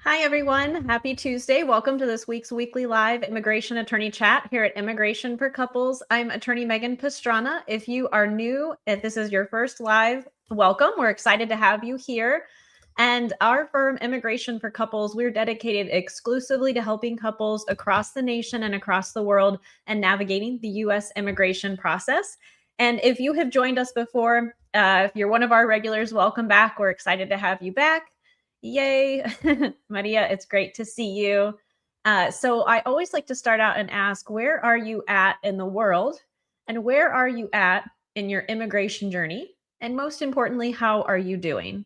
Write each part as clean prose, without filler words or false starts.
Hi, everyone. Happy Tuesday. Welcome to this week's weekly live immigration attorney chat here at Immigration for Couples. I'm attorney Megan Pastrana. If you are new, if this is your first live, welcome. We're excited to have you here. And our firm, Immigration for Couples, we're dedicated exclusively to helping couples across the nation and across the world and navigating the U.S. immigration process. And if you have joined us before, if you're one of our regulars, welcome back. We're excited to have you back. Yay. Maria, it's great to see you. So I always like to start out and ask, where are you at in the world? And where are you at in your immigration journey? And most importantly, how are you doing?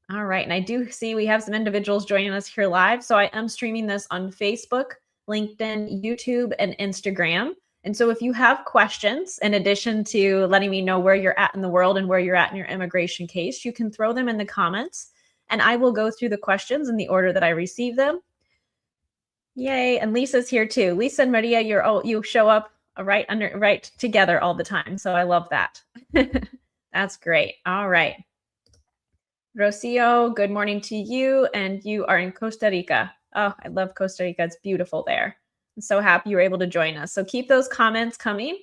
All right. And I do see we have some individuals joining us here live. So I am streaming this on Facebook, LinkedIn, YouTube, and Instagram. And so if you have questions, in addition to letting me know where you're at in the world and where you're at in your immigration case, you can throw them in the comments and I will go through the questions in the order that I receive them. Yay. And Lisa's here too. Lisa and Maria, you show up right together all the time. So I love that. That's great. All right. Rocio, good morning to you. And you are in Costa Rica. Oh, I love Costa Rica. It's beautiful there. I'm so happy you were able to join us. So keep those comments coming.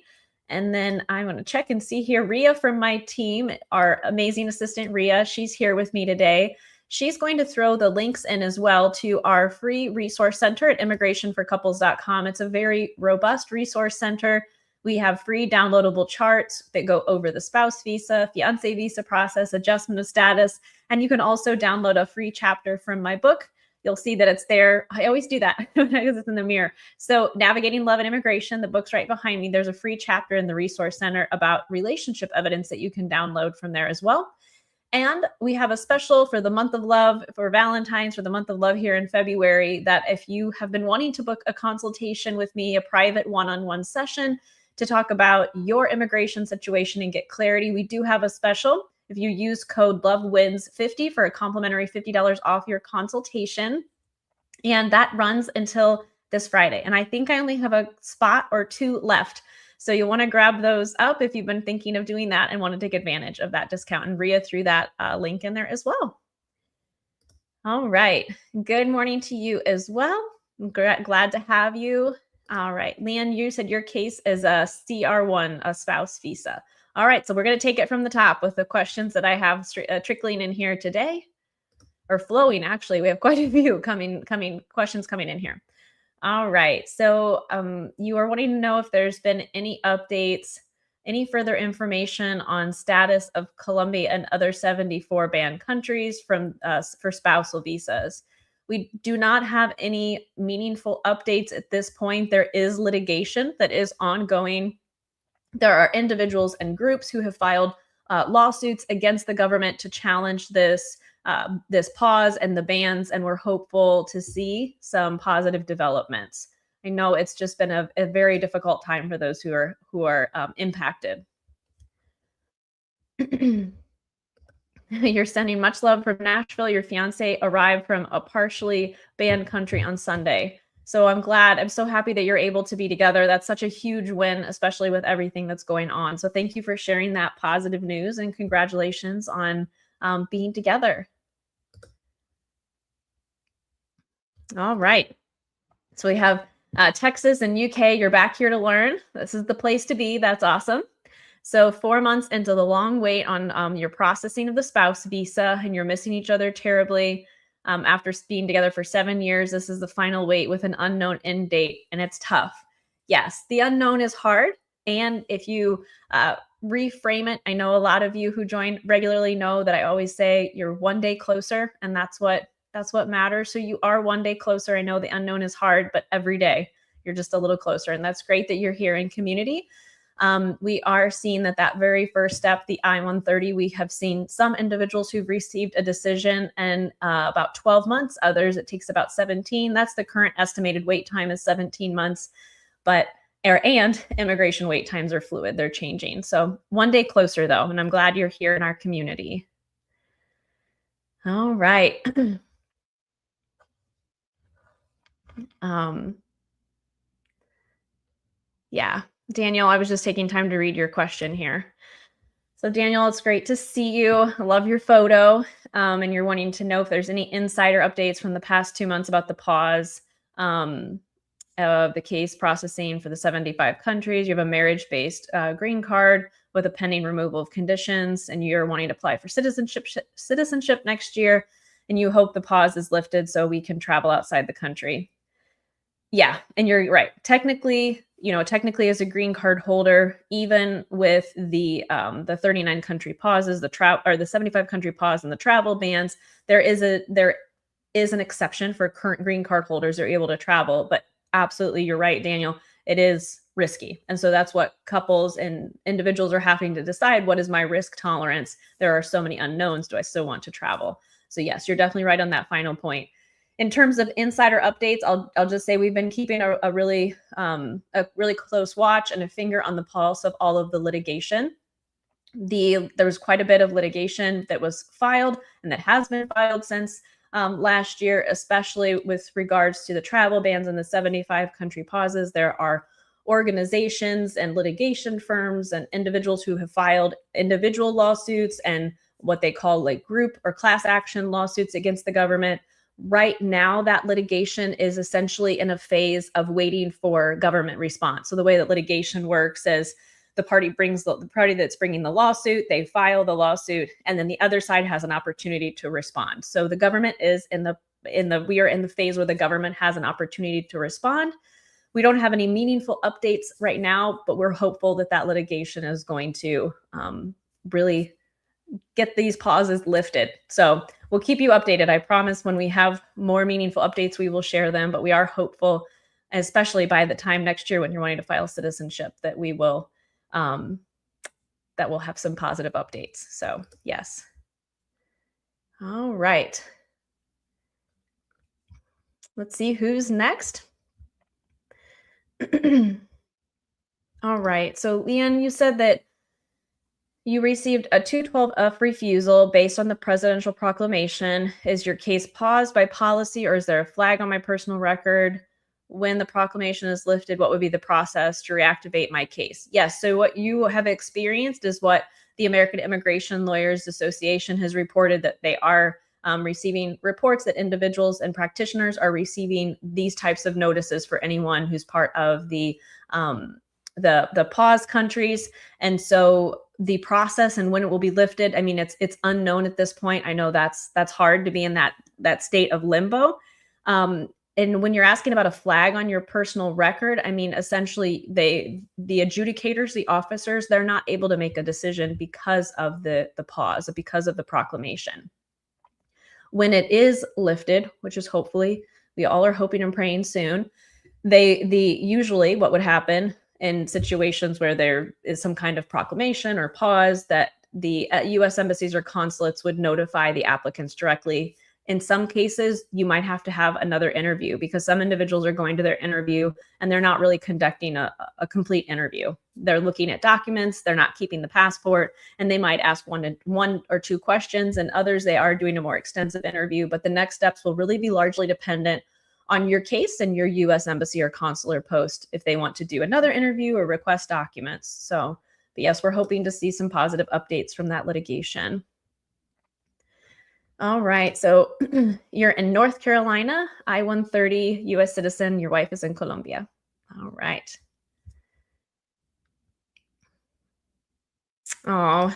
And then I'm going to check and see here. Ria from my team, our amazing assistant, Ria, she's here with me today. She's going to throw the links in as well to our free resource center at immigrationforcouples.com. It's a very robust resource center. We have free downloadable charts that go over the spouse visa, fiance visa process, adjustment of status, and you can also download a free chapter from my book. You'll see that it's there. I always do that because it's in the mirror. So Navigating Love and Immigration, the book's right behind me. There's a free chapter in the resource center about relationship evidence that you can download from there as well. And we have a special for the month of love, for Valentine's, for the month of love here in February, that if you have been wanting to book a consultation with me, a private one-on-one session to talk about your immigration situation and get clarity, we do have a special. If you use code LOVEWINS50 for a complimentary $50 off your consultation, and that runs until this Friday. And I think I only have a spot or two left. So you'll want to grab those up if you've been thinking of doing that and want to take advantage of that discount. And Ria threw that link in there as well. All right. Good morning to you as well. I'm glad to have you. All right. Leanne, you said your case is a CR1, a spouse visa. All right. So we're going to take it from the top with the questions that I have trickling in here today, or flowing. Actually, we have quite a few questions coming in here. All right. So you are wanting to know if there's been any updates, any further information on status of Colombia and other 74 banned countries for spousal visas. We do not have any meaningful updates at this point. There is litigation that is ongoing. There are individuals and groups who have filed lawsuits against the government to challenge this pause and the bans, and we're hopeful to see some positive developments. I know it's just been a very difficult time for those who are impacted. You're sending much love from Nashville. Your fiance arrived from a partially banned country on Sunday. So I'm so happy that you're able to be together. That's such a huge win, especially with everything that's going on. So thank you for sharing that positive news, and congratulations on being together. All right. So we have Texas and UK. You're back here to learn. This is the place to be. That's awesome. So 4 months into the long wait on your processing of the spouse visa, and you're missing each other terribly. After being together for 7 years, this is the final wait with an unknown end date, and it's tough. Yes, the unknown is hard. And if you reframe it, I know a lot of you who join regularly know that I always say you're one day closer, and that's what matters. So you are one day closer. I know the unknown is hard, but every day you're just a little closer. And that's great that you're here in community. We are seeing that very first step, the I-130, we have seen some individuals who've received a decision in about 12 months. Others, it takes about 17. That's the current estimated wait time is 17 months. And immigration wait times are fluid. They're changing. So one day closer, though. And I'm glad you're here in our community. All right. Yeah, Daniel, I was just taking time to read your question here. So Daniel, it's great to see you. I love your photo. And you're wanting to know if there's any insider updates from the past 2 months about the pause um, of the case processing for the 75 countries. You have a marriage-based green card with a pending removal of conditions, and you're wanting to apply for citizenship next year, and you hope the pause is lifted so we can travel outside the country. Yeah, and you're right. Technically as a green card holder, even with the 39 country pauses, the 75 country pause and the travel bans, there is an exception for current green card holders. They're able to travel, but absolutely, you're right, Daniel. It is risky. And so that's what couples and individuals are having to decide. What is my risk tolerance? There are so many unknowns. Do I still want to travel? So yes, you're definitely right on that final point. In terms of insider updates, I'll just say we've been keeping a really close watch and a finger on the pulse of all of the litigation. There was quite a bit of litigation that was filed and that has been filed since last year, especially with regards to the travel bans and the 75 country pauses. There are organizations and litigation firms and individuals who have filed individual lawsuits and what they call like group or class action lawsuits against the government. Right now, that litigation is essentially in a phase of waiting for government response. So the way that litigation works is the party that's bringing the lawsuit, they file the lawsuit, and then the other side has an opportunity to respond. So the government is we are in the phase where the government has an opportunity to respond. We don't have any meaningful updates right now, but we're hopeful that litigation is going to really get these pauses lifted. So we'll keep you updated. I promise when we have more meaningful updates, we will share them, but we are hopeful, especially by the time next year when you're wanting to file citizenship, that we will that we'll have some positive updates. So yes. All right. Let's see who's next. All right. So Leon, you said that you received a 212F refusal based on the presidential proclamation. Is your case paused by policy, or is there a flag on my personal record? When the proclamation is lifted, what would be the process to reactivate my case? Yes, so what you have experienced is what the American Immigration Lawyers Association has reported, that they are receiving reports that individuals and practitioners are receiving these types of notices for anyone who's part of the pause countries. And so the process and when it will be lifted, I mean, it's unknown at this point. I know that's hard to be in that state of limbo. And when you're asking about a flag on your personal record, I mean, essentially the adjudicators, the officers, they're not able to make a decision because of the pause, because of the proclamation. When it is lifted, which is hopefully, we all are hoping and praying soon, usually what would happen in situations where there is some kind of proclamation or pause, that the U.S. embassies or consulates would notify the applicants directly. In some cases, you might have to have another interview because some individuals are going to their interview and they're not really conducting a complete interview. They're looking at documents, they're not keeping the passport, and they might ask one or two questions, and others they are doing a more extensive interview. But the next steps will really be largely dependent on your case and your U.S. embassy or consular post if they want to do another interview or request documents. So, but yes, we're hoping to see some positive updates from that litigation. All right, so you're in North Carolina, I-130, U.S. citizen. Your wife is in Colombia. All right. Oh,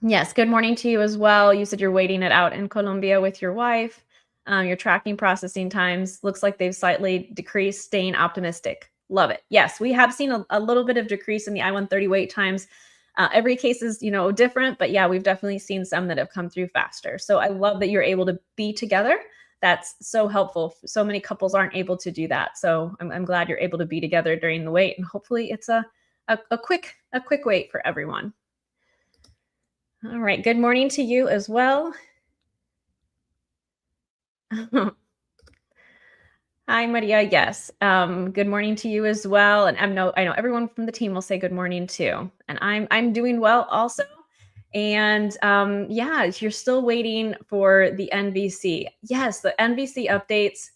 yes. Good morning to you as well. You said you're waiting it out in Colombia with your wife. Your tracking processing times looks like they've slightly decreased. Staying optimistic. Love it. Yes, we have seen a little bit of decrease in the I-130 wait times. Every case is, different, but yeah, we've definitely seen some that have come through faster. So I love that you're able to be together. That's so helpful. So many couples aren't able to do that. So I'm glad you're able to be together during the wait, and hopefully it's a quick wait for everyone. All right. Good morning to you as well. Hi, Maria. Yes. Good morning to you as well. And I know everyone from the team will say good morning too. And I'm doing well also. And yeah, you're still waiting for the NVC. Yes, the NVC updates.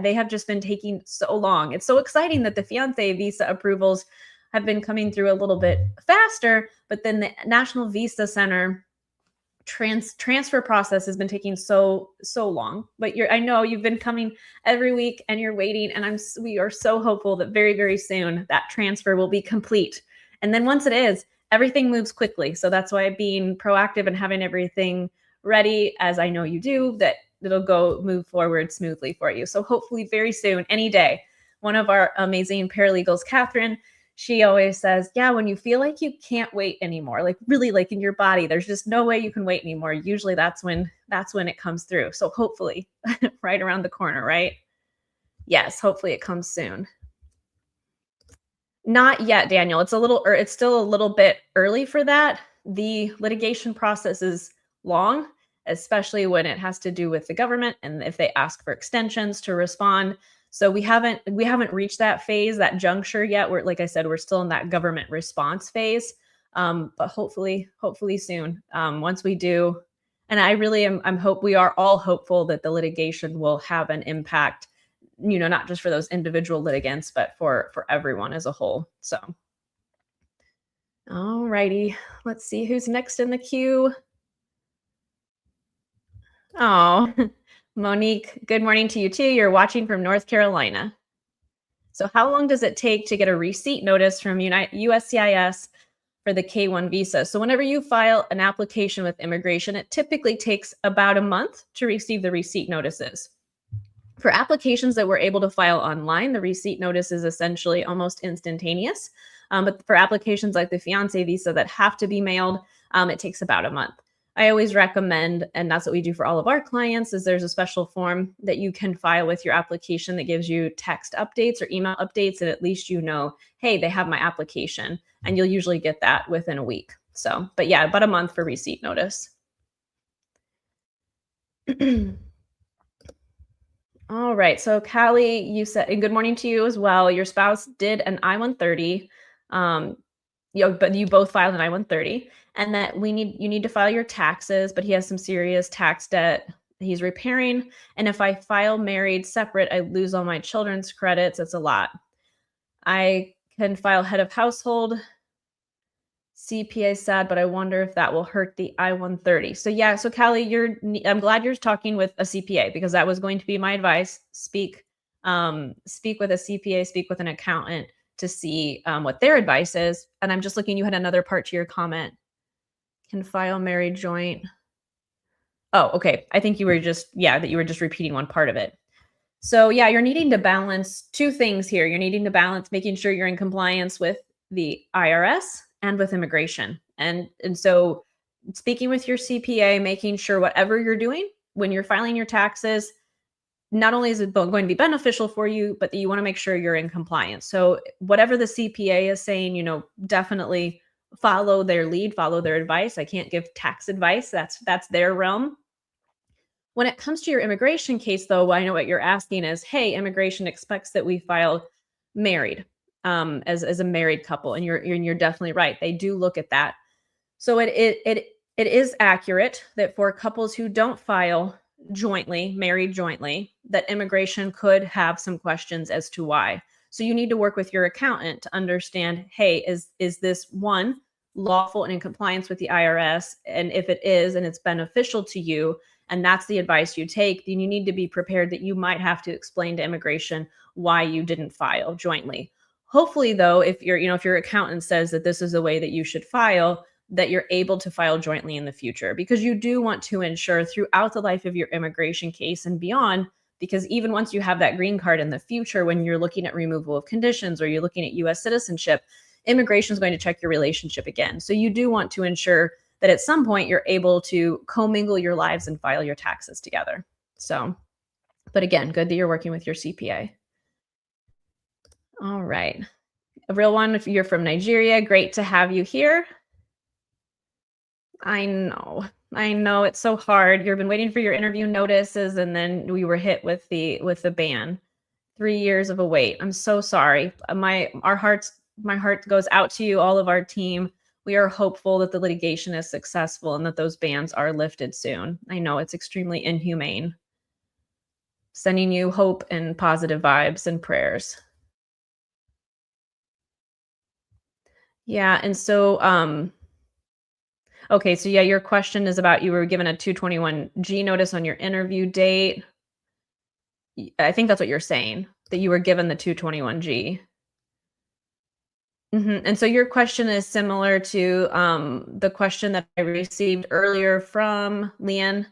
They have just been taking so long. It's so exciting that the fiancé visa approvals have been coming through a little bit faster, but then the National Visa Center transfer process has been taking so long. But I know you've been coming every week and you're waiting, and we are so hopeful that very soon that transfer will be complete. And then once it is, everything moves quickly. So that's why being proactive and having everything ready, as I know you do, that it'll move forward smoothly for you. So hopefully very soon, any day. One of our amazing paralegals, Catherine, she always says, yeah, when you feel like you can't wait anymore, like really like in your body, there's just no way you can wait anymore. Usually that's when it comes through. So hopefully right around the corner, right? Yes, hopefully it comes soon. Not yet, Daniel. It's still a little bit early for that. The litigation process is long, especially when it has to do with the government and if they ask for extensions to respond. So we haven't reached that phase, that juncture yet. We're, like I said, we're still in that government response phase. But hopefully soon. Once we do, and I really am, we are all hopeful that the litigation will have an impact, not just for those individual litigants, but for everyone as a whole. So, all righty, let's see who's next in the queue. Oh, Monique, good morning to you too. You're watching from North Carolina. So how long does it take to get a receipt notice from USCIS for the K-1 visa? So whenever you file an application with immigration, it typically takes about a month to receive the receipt notices. For applications that we're able to file online, the receipt notice is essentially almost instantaneous. But for applications like the fiancé visa that have to be mailed, it takes about a month. I always recommend, and that's what we do for all of our clients, is there's a special form that you can file with your application that gives you text updates or email updates, and at least hey, they have my application, and you'll usually get that within a week. So, but yeah, about a month for receipt notice. All right. So Callie, you said, and good morning to you as well. Your spouse did an I-130. But you both filed an I-130, and that you need to file your taxes, but he has some serious tax debt he's repairing. And if I file married separate, I lose all my children's credits. It's a lot. I can file head of household. CPA sad, but I wonder if that will hurt the I-130. So yeah, so Callie, I'm glad you're talking with a CPA, because that was going to be my advice. Speak with a CPA, speak with an accountant to see what their advice is. And I'm just looking, you had another part to your comment. Can file married joint. Oh, okay. I think you were just repeating one part of it. So yeah, you're needing to balance two things here. You're needing to balance making sure you're in compliance with the IRS and with immigration. And so speaking with your CPA, making sure whatever you're doing when you're filing your taxes, not only is it going to be beneficial for you, but that you want to make sure you're in compliance. So whatever the CPA is saying, definitely follow their lead, follow their advice. I can't give tax advice. That's their realm. When it comes to your immigration case, though, I know what you're asking is, hey, immigration expects that we file married, as a married couple, and you're definitely right. They do look at that. So it is accurate that for couples who don't file married jointly, that immigration could have some questions as to why. So you need to work with your accountant to understand, hey, is this one lawful and in compliance with the IRS? And if it is, and it's beneficial to you, and that's the advice you take, then you need to be prepared that you might have to explain to immigration why you didn't file jointly. Hopefully, though, if your accountant says that this is the way that you should file, that you're able to file jointly in the future, because you do want to ensure throughout the life of your immigration case and beyond, because even once you have that green card in the future, when you're looking at removal of conditions or you're looking at U.S. citizenship, immigration is going to check your relationship again. So you do want to ensure that at some point you're able to commingle your lives and file your taxes together. So, but again, good that you're working with your CPA. All right. A real one, if you're from Nigeria, great to have you here. I know it's so hard. You've been waiting for your interview notices, and then we were hit with the ban. 3 years of a wait. I'm so sorry. My heart goes out to you, all of our team. We are hopeful that the litigation is successful and that those bans are lifted soon. I know it's extremely inhumane. Sending you hope and positive vibes and prayers. Yeah, and so, okay, so yeah, your question is about you were given a 221G notice on your interview date. I think that's what you're saying, that you were given the 221G. And so your question is similar to the question that I received earlier from Leanne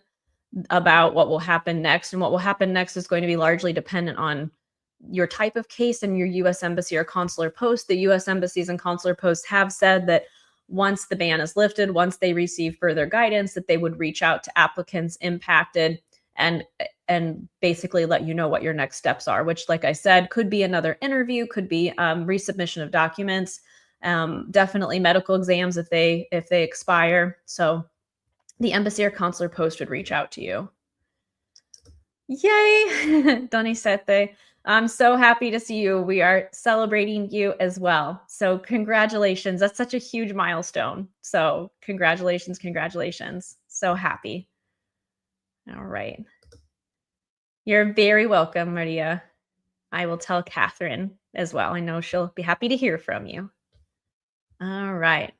about what will happen next. And what will happen next is going to be largely dependent on your type of case and your US embassy or consular post. The US embassies and consular posts have said that once the ban is lifted, once they receive further guidance, that they would reach out to applicants impacted and and basically let you know what your next steps are, which, like I said, could be another interview, could be resubmission of documents, definitely medical exams if they expire. So the embassy or consular post would reach out to you. Yay! Donisete. I'm so happy to see you. We are celebrating you as well. So congratulations. That's such a huge milestone. So congratulations, congratulations. So happy. All right. You're very welcome, Maria. I will tell Catherine as well. I know she'll be happy to hear from you. All right.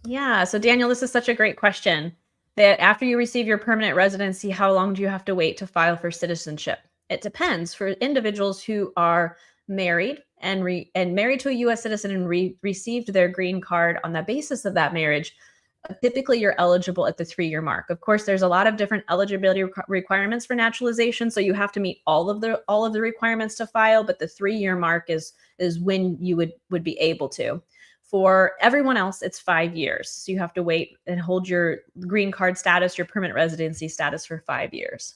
Yeah. So, Daniel, this is such a great question. That after you receive your permanent residency, how long do you have to wait to file for citizenship? It depends. For individuals who are married and married to a U.S. citizen and received their green card on the basis of that marriage, typically you're eligible at the 3-year mark. Of course, there's a lot of different eligibility requirements for naturalization, so you have to meet all of the requirements to file. But the 3-year mark is when you would be able to. For everyone else, it's 5 years. So you have to wait and hold your green card status, your permanent residency status for 5 years.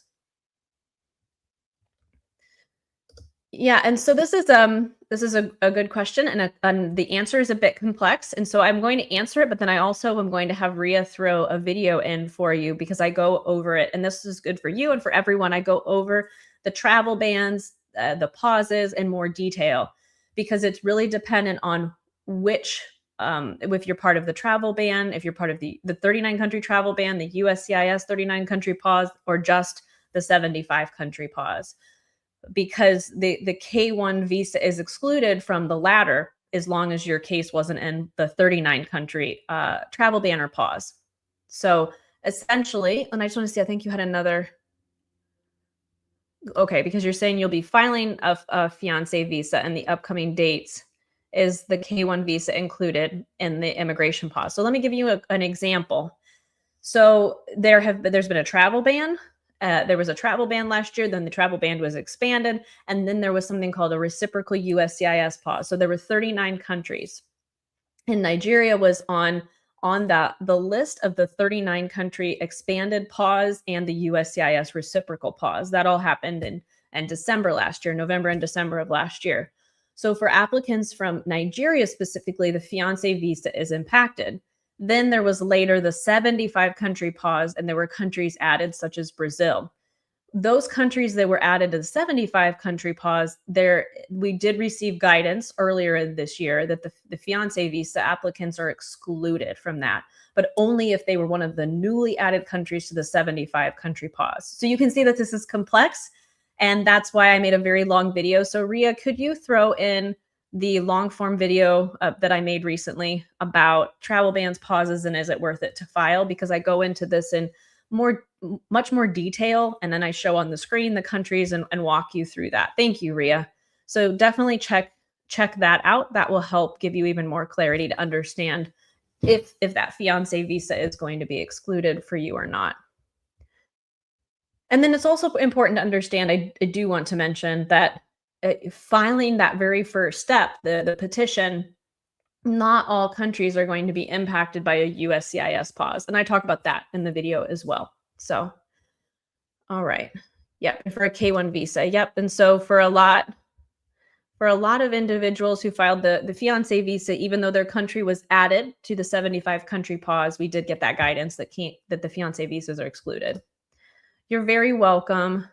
Yeah, and so this is a good question, and the answer is a bit complex, and so I'm going to answer it, but then I also am going to have Ria throw a video in for you because I go over it, and this is good for you and for everyone. I go over the travel bans, the pauses in more detail because it's really dependent on which if you're part of the travel ban, if you're part of the 39 country travel ban, the USCIS 39 country pause, or just the 75 country pause, because the K1 visa is excluded from the latter as long as your case wasn't in the 39 country travel ban or pause. So essentially, and I just want to see, I think you had another. Okay, because you're saying you'll be filing a fiance visa and the upcoming dates is the K1 visa included in the immigration pause. So let me give you an example. So there's been a travel ban. There was a travel ban last year, then the travel ban was expanded, and then there was something called a reciprocal USCIS pause. So there were 39 countries, and Nigeria was on the list of the 39 country expanded pause and the USCIS reciprocal pause. That all happened in December last year, November and December of last year. So for applicants from Nigeria specifically, the fiance visa is impacted. Then there was later the 75 country pause, and there were countries added such as Brazil. Those countries that were added to the 75 country pause, we did receive guidance earlier in this year that the fiance visa applicants are excluded from that, but only if they were one of the newly added countries to the 75 country pause. So you can see that this is complex, and that's why I made a very long video. So Ria, could you throw in the long form video that I made recently about travel bans, pauses, and is it worth it to file? Because I go into this in much more detail, and then I show on the screen the countries and walk you through that. Thank you, Ria. So definitely check that out. That will help give you even more clarity to understand if that fiance visa is going to be excluded for you or not. And then it's also important to understand, I do want to mention that filing that very first step, the petition, not all countries are going to be impacted by a USCIS pause. And I talk about that in the video as well. So, all right. Yep. For a K1 visa. Yep. And so for a lot of individuals who filed the fiance visa, even though their country was added to the 75 country pause, we did get that guidance that the fiance visas are excluded. You're very welcome.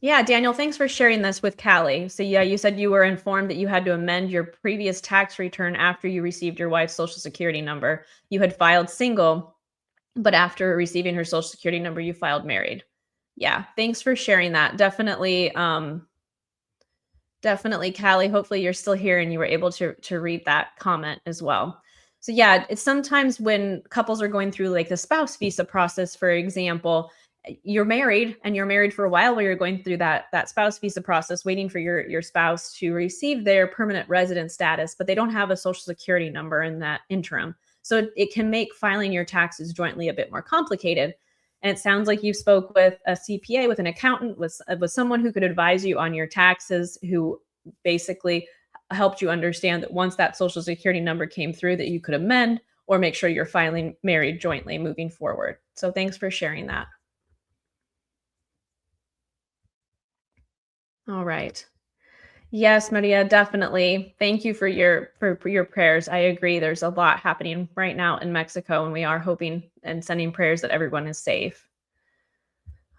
Yeah, Daniel, thanks for sharing this with Callie. So yeah, you said you were informed that you had to amend your previous tax return after you received your wife's social security number. You had filed single, but after receiving her social security number, you filed married. Yeah, thanks for sharing that. Definitely, Callie. Hopefully, you're still here and you were able to read that comment as well. So yeah, it's sometimes when couples are going through like the spouse visa process, for example, you're married and you're married for a while while you're going through that spouse visa process, waiting for your spouse to receive their permanent resident status, but they don't have a social security number in that interim. So it can make filing your taxes jointly a bit more complicated. And it sounds like you spoke with a CPA, with an accountant, with someone who could advise you on your taxes, who basically helped you understand that once that social security number came through, that you could amend or make sure you're filing married jointly moving forward. So thanks for sharing that. All right. Yes, Maria, definitely. Thank you for your prayers. I agree. There's a lot happening right now in Mexico, and we are hoping and sending prayers that everyone is safe.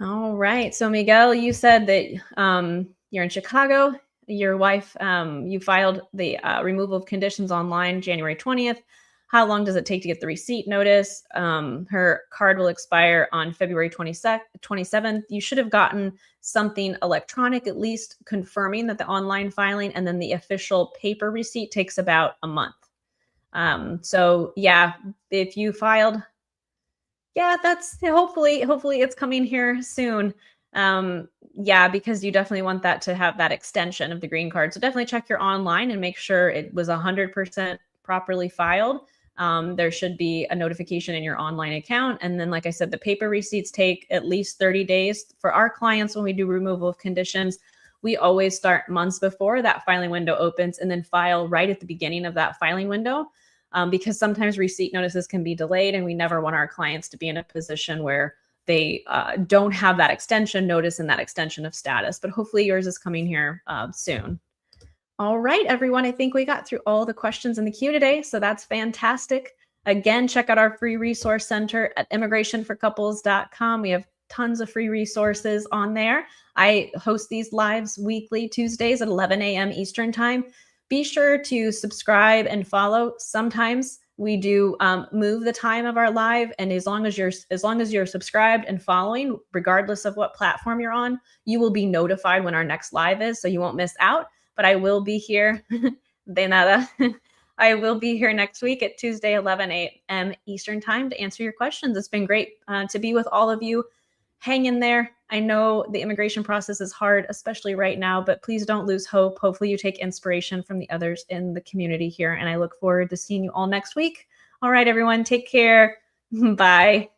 All right. So, Miguel, you said that you're in Chicago. Your wife, you filed the removal of conditions online January 20th. How long does it take to get the receipt notice? Her card will expire on February 27th. You should have gotten something electronic, at least confirming that the online filing, and then the official paper receipt takes about a month. So, yeah, if you filed, yeah, that's hopefully it's coming here soon. Yeah, because you definitely want that to have that extension of the green card. So definitely check your online and make sure it was 100% properly filed. There should be a notification in your online account. And then, like I said, the paper receipts take at least 30 days. For our clients, when we do removal of conditions, we always start months before that filing window opens and then file right at the beginning of that filing window, because sometimes receipt notices can be delayed, and we never want our clients to be in a position where they don't have that extension notice and that extension of status. But hopefully yours is coming here soon. All right, everyone. I think we got through all the questions in the queue today, so that's fantastic. Again, check out our free resource center at immigrationforcouples.com. We have tons of free resources on there. I host these lives weekly, Tuesdays at 11 a.m. Eastern Time. Be sure to subscribe and follow. Sometimes we do move the time of our live, and as long as you're subscribed and following, regardless of what platform you're on, you will be notified when our next live is, so you won't miss out. But I will be here. De nada. I will be here next week at Tuesday, 11 a.m. Eastern Time to answer your questions. It's been great to be with all of you. Hang in there. I know the immigration process is hard, especially right now, but please don't lose hope. Hopefully you take inspiration from the others in the community here, and I look forward to seeing you all next week. All right, everyone, take care. Bye.